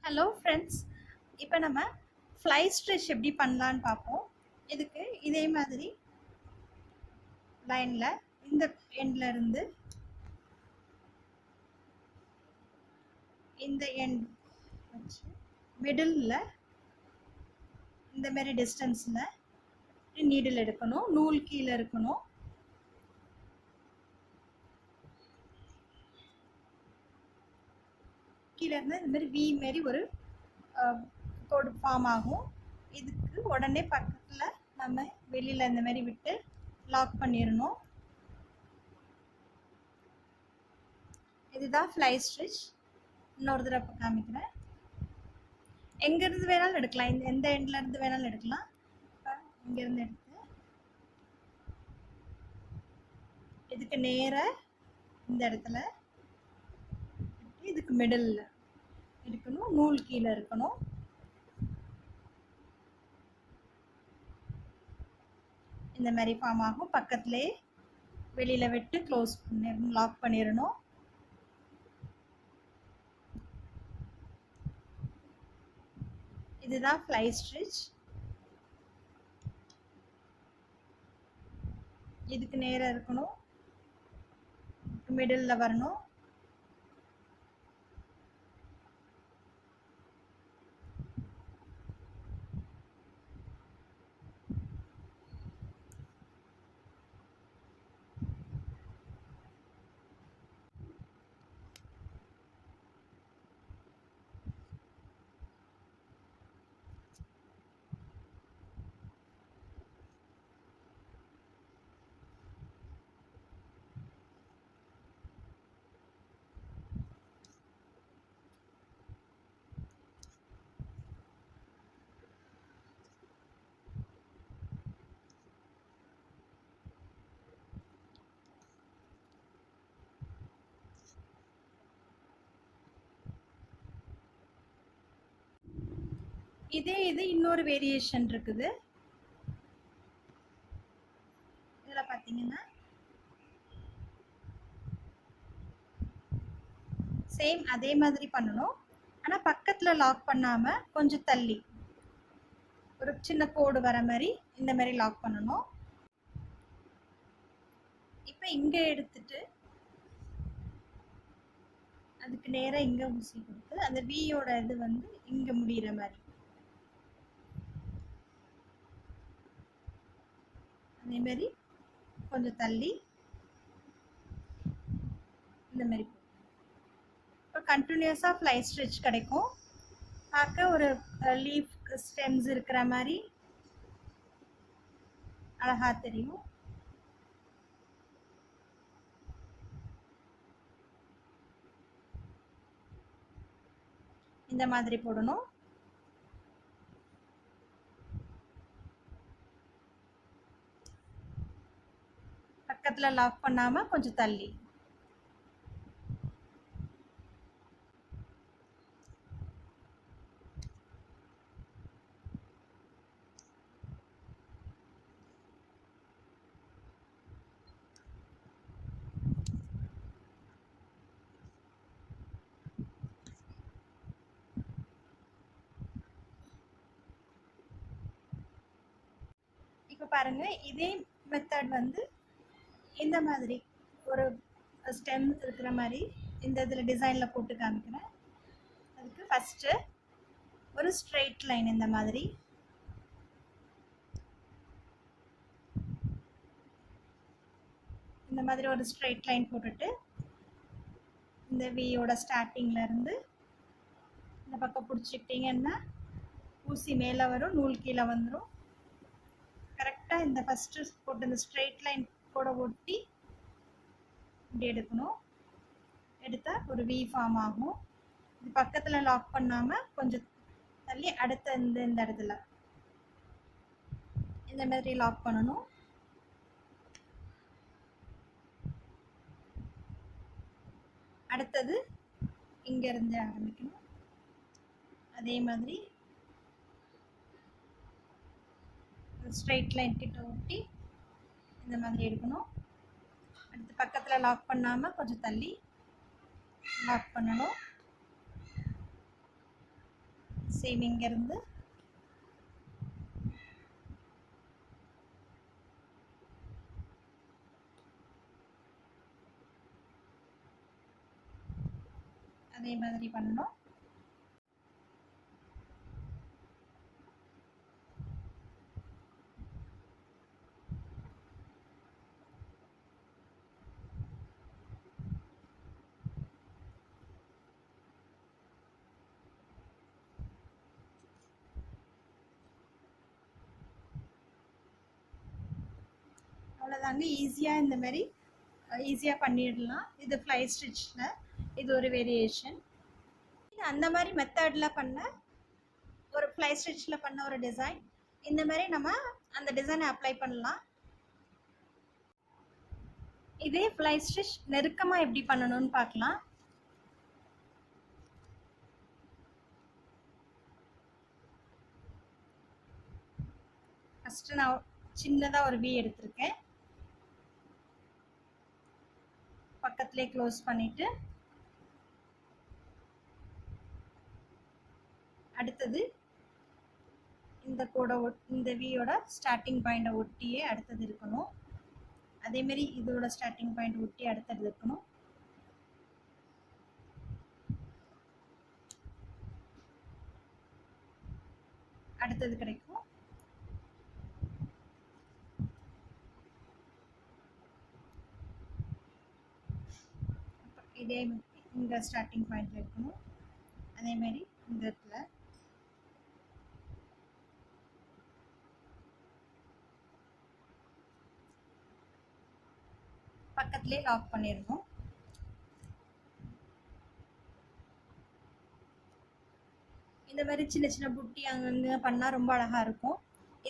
Hello friends. இப்போ நம்ம fly stretch எப்படி பண்ணலான்னு பார்ப்போம். இதுக்கு இதே மாதிரி லைனில் இந்த எண்ட்ல இருந்து இந்த எண்ட் வச்சு மிடில் இந்த மாதிரி டிஸ்டன்ஸில் நீடில் எடுக்கணும். நூல் கீழே இருக்கணும். கீழே இருந்து இந்த மாதிரி வி மாரி ஒரு கோடு ஃபார்ம் ஆகும். இதுக்கு உடனே பக்கத்தில் நம்ம வெளியில் இந்த மாதிரி விட்டு லாக் பண்ணிடணும். இதுதான் ஃப்ளை ஸ்டிச். இன்னொரு தடவை காமிக்கிறேன். எங்கேருந்து வேணாலும் எடுக்கலாம், இந்த எந்த எண்ட்லேருந்து வேணாலும் எடுக்கலாம். இப்போ இங்கேருந்து எடுத்து இதுக்கு நேராக இந்த இடத்துல இதுக்கு மிடில் இருக்கணும். நூல் கீழே இருக்கணும். இந்த மாதிரி ஃபார்ம் ஆகும். பக்கத்துலேயே வெளியில் விட்டு க்ளோஸ் பண்ணிடணும், லாக் பண்ணிடணும். இதுதான் ஃப்ளை ஸ்டிச். இதுக்கு நேராக இருக்கணும், மிடில் வரணும். இது இன்னொரு வேரியேஷன் இருக்குது. இதில் பார்த்தீங்கன்னா சேம் அதே மாதிரி பண்ணணும். ஆனால் பக்கத்தில் லாக் பண்ணாமல் கொஞ்சம் தள்ளி ஒரு சின்ன கோடு வர மாதிரி இந்த மாதிரி லாக் பண்ணணும். இப்போ இங்கே எடுத்துட்டு அதுக்கு நேராக இங்கே ஊசி கொடுத்து அந்த வியோட இது இங்கே முடிகிற மாதிரி அதே மாதிரி கொஞ்சம் தள்ளி இந்த மாதிரி இப்போ கண்டினியூஸாக ஃப்ளை ஸ்டிச் கிடைக்கும். பார்க்க ஒரு லீஃப் ஸ்டெம்ஸ் இருக்கிற மாதிரி அழகாக தெரியும். இந்த மாதிரி போடணும். பக்கத்தில் லாக் பண்ணாமல் கொஞ்சம் தள்ளி. இப்போ பாருங்க, இதே மெத்தட் இந்த மாதிரி ஒரு ஸ்டெம் இருக்கிற மாதிரி இந்த இதில் டிசைனில் போட்டு காமிக்கிறேன். அதுக்கு ஃபஸ்ட்டு ஒரு ஸ்ட்ரெயிட் லைன் இந்த மாதிரி ஒரு ஸ்ட்ரெயிட் லைன் போட்டுட்டு இந்த வியோட ஸ்டார்டிங்கில் இருந்து இந்த பக்கம் பிடிச்சிக்கிட்டிங்கன்னா ஊசி மேலே வரும், நூல் கீழே வந்துடும். கரெக்டாக இந்த ஃபஸ்ட்டு போட்டு இந்த ஸ்ட்ரெயிட் லைன் கூட ஒட்டி இப்படி எடுக்கணும். எடுத்தால் ஒரு வி ஃபார்ம் ஆகும். இது பக்கத்தில் லாக் பண்ணாமல் கொஞ்சம் தள்ளி அடுத்த இந்த இடத்துல இந்த மாதிரி லாக் பண்ணணும். அடுத்தது இங்கேருந்து ஆரம்பிக்கணும். அதே மாதிரி ஸ்ட்ரெயிட் லைன் கிட்ட ஒட்டி இந்த மாதிரி எடுக்கணும். அடுத்து பக்கத்தில் லாக் பண்ணாமல் கொஞ்சம் தள்ளி லாக் பண்ணணும். சேம் இங்கேருந்து அதே மாதிரி பண்ணணும். அவ்வளோதாங்க. ஈஸியாக இந்த மாதிரி ஈஸியாக பண்ணிடலாம். இது ஃப்ளை ஸ்டிச்சில் இது ஒரு வேரியேஷன். இது அந்த மாதிரி மெத்தடில் பண்ண ஒரு ஃப்ளை ஸ்டிச்சில் பண்ண ஒரு டிசைன். இந்த மாதிரி நம்ம அந்த டிசைனை அப்ளை பண்ணலாம். இதே ஃப்ளை ஸ்டிச் நெருக்கமாக எப்படி பண்ணணும்னு பார்க்கலாம். ஃபஸ்ட்டு நான் சின்னதாக ஒரு வி எடுத்திருக்கேன். பக்கத்துலேயே க்ளோஸ் பண்ணிவிட்டு அடுத்தது இந்த கோடை இந்த வியோட ஸ்டார்டிங் பாயிண்டை ஒட்டியே அடுத்தது இருக்கணும். அதேமாரி இதோட ஸ்டார்டிங் பாயிண்ட் ஒட்டி அடுத்தது இருக்கணும். அடுத்தது கிடைக்கும். இதே இந்த ஸ்டார்டிங் பாயிண்ட்ல இருக்கணும். அதேமாரி இந்த இடத்துல பக்கத்துலேயே லாக் பண்ணிடணும். இந்த மாதிரி சின்ன சின்ன புட்டி அங்கங்கே பண்ணால் ரொம்ப அழகாக இருக்கும்.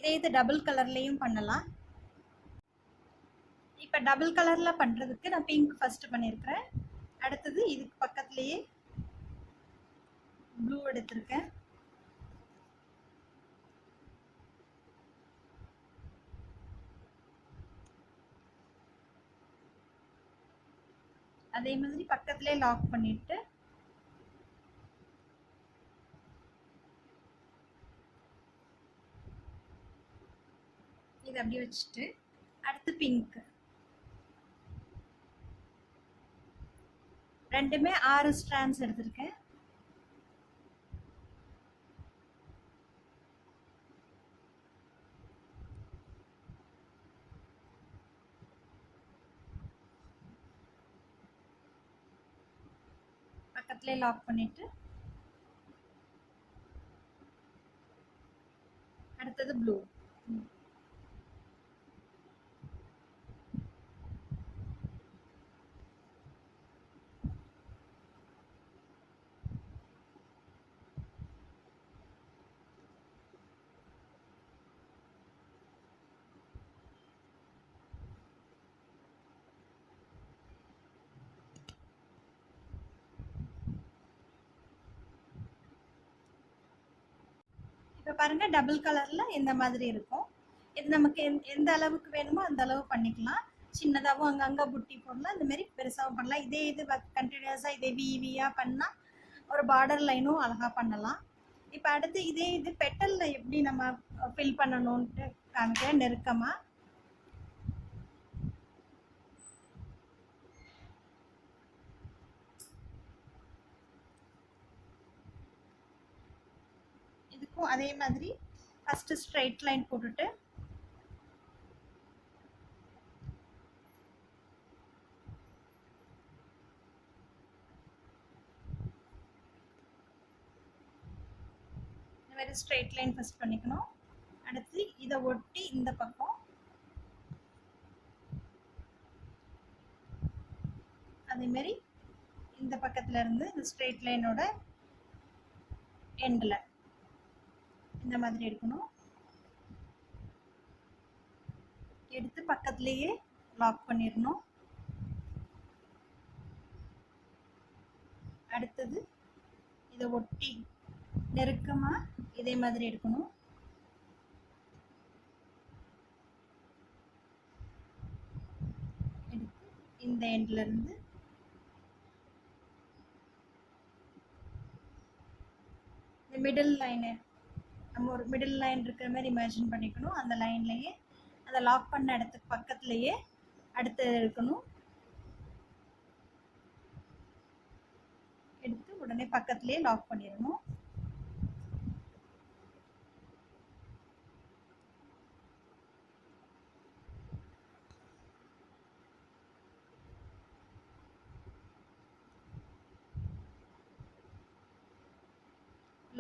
இதே இது டபுள் கலர்லேயும் பண்ணலாம். இப்போ டபுள் கலரில் பண்ணுறதுக்கு நான் பிங்க் ஃபஸ்ட்டு பண்ணியிருக்கிறேன். அடுத்தது இதுக்கு பக்கத்துலேயே ப்ளூ எடுத்திருக்கேன். அதே மாதிரி பக்கத்துலேயே லாக் பண்ணிட்டு இதை அப்படியே வச்சுட்டு அடுத்து பிங்க். ரெண்டுமே 6 ஸ்ட்ராண்ட்ஸ் எடுத்திருக்கேன். பக்கத்துலேயே லாக் பண்ணிட்டு அடுத்தது ப்ளூ. இப்போ பாருங்கள், டபுள் கலரில் இந்த மாதிரி இருக்கும். இது நமக்கு எந்த அளவுக்கு வேணுமோ அந்த அளவு பண்ணிக்கலாம். சின்னதாகவும் அங்கங்கே புட்டி போடலாம், இந்தமாரி பெருசாகவும் பண்ணலாம். இதே இது கண்டினியூஸாக இதே விவியாக பண்ணால் ஒரு பார்டர் லைனும் அழகாக பண்ணலாம். இப்போ அடுத்து இதே இது பெட்டலில் எப்படி நம்ம ஃபில் பண்ணணுன்ட்டு காமிக்கிறேன் நெருக்கமாக. இதுக்கும் அதே மாதிரி ஃபஸ்ட்டு ஸ்ட்ரைட் லைன் போட்டுட்டு இந்த மாதிரி ஸ்ட்ரைட் லைன் ஃபஸ்ட் பண்ணிக்கணும். அடுத்து இதை ஒட்டி இந்த பக்கம் அதேமாரி இந்த பக்கத்துல இருந்து இந்த ஸ்ட்ரெயிட் லைனோட எண்டில் இந்த மாதிரி எடுக்கணும். எடுத்து பக்கத்துலேயே லாக் பண்ணிடணும். அடுத்தது இதை ஒட்டி நெருக்கமாக இதே மாதிரி எடுக்கணும். எடுத்து இந்த எண்டில் இருந்து மிடில் லைனு நம்ம ஒரு மிடில் லைன் இருக்கிற மாதிரி இமேஜின் பண்ணிக்கணும். அந்த லைன்லேயே அதை லாக் பண்ண இடத்துக்கு பக்கத்துலேயே அடுத்து இருக்கணும். எடுத்து உடனே பக்கத்துலேயே லாக் பண்ணிடணும்.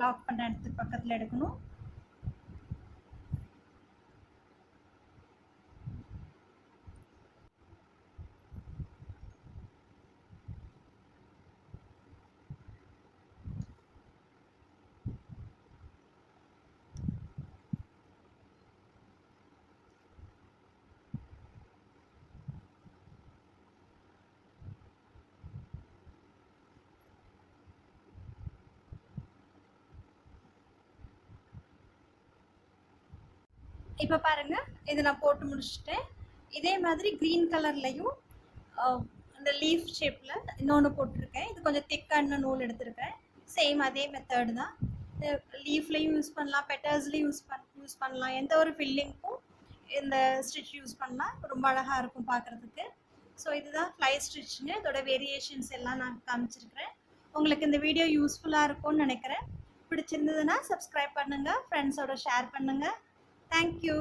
லாக் பண்ண இடத்துக்கு பக்கத்தில் எடுக்கணும். இப்போ பாருங்க, இதை நான் போட்டு முடிச்சுட்டேன். இதே மாதிரி க்ரீன் கலர்லையும் இந்த லீஃப் ஷேப்பில் இன்னொன்று போட்டிருக்கேன். இது கொஞ்சம் திக்கான நூல் எடுத்திருக்கேன். சேம் அதே மெத்தட் தான். லீஃப்லேயும் யூஸ் பண்ணலாம், பெட்டர்ஸ்லேயும் யூஸ் பண்ணலாம். எந்த ஒரு ஃபில்லிங்க்கும் இந்த ஸ்டிச் யூஸ் பண்ணலாம். ரொம்ப அழகாக இருக்கும் பார்க்குறதுக்கு. ஸோ இதுதான் ஃப்ளை ஸ்டிச்சுங்க. இதோட வேரியேஷன்ஸ் எல்லாம் நான் காமிச்சிருக்கிறேன். உங்களுக்கு இந்த வீடியோ யூஸ்ஃபுல்லாக இருக்கும்னு நினைக்கிறேன். பிடிச்சிருந்ததுன்னா சப்ஸ்கிரைப் பண்ணுங்கள், ஃப்ரெண்ட்ஸோட ஷேர் பண்ணுங்கள். Thank you.